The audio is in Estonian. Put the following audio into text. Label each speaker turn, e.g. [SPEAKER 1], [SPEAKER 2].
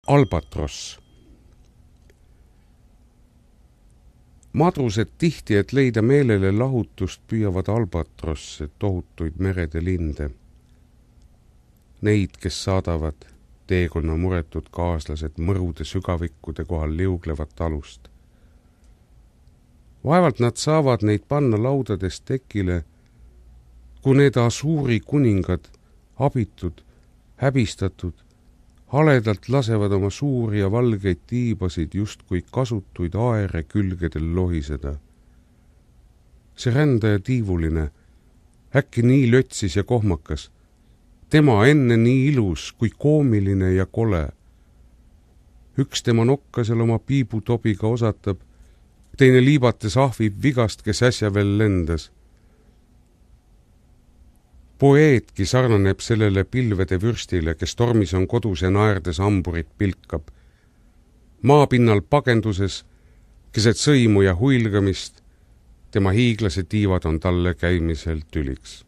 [SPEAKER 1] Albatross. Madrused tihti, et leida meelele lahutust, püüavad albatrosse, tohutuid merede linde. Neid, kes saadavad teekonna muretud kaaslased mõrude sügavikkude kohal liuglevat alust. Vaevalt nad saavad neid panna laudades tekile, kui need Asuuri kuningad, abitud, häbistatud, haledalt lasevad oma suuri ja valgeid tiibasid justkui kasutuid aere külgedel lohiseda. See rändaja tiivuline, äkki nii lötsis ja kohmakas, tema enne nii ilus kui koomiline ja kole. Üks tema nokkasel oma piibutobiga osatab, teine liibates ahvib vigast, kes äsja veel lendas. Poeetki sarnaneb sellele pilvede vürstile, kes tormis on kodus ja naerdes hamburit pilkab. Maapinnal pagenduses, keset sõimu ja huilgamist, tema hiiglase tiivad on talle käimisel tüliks.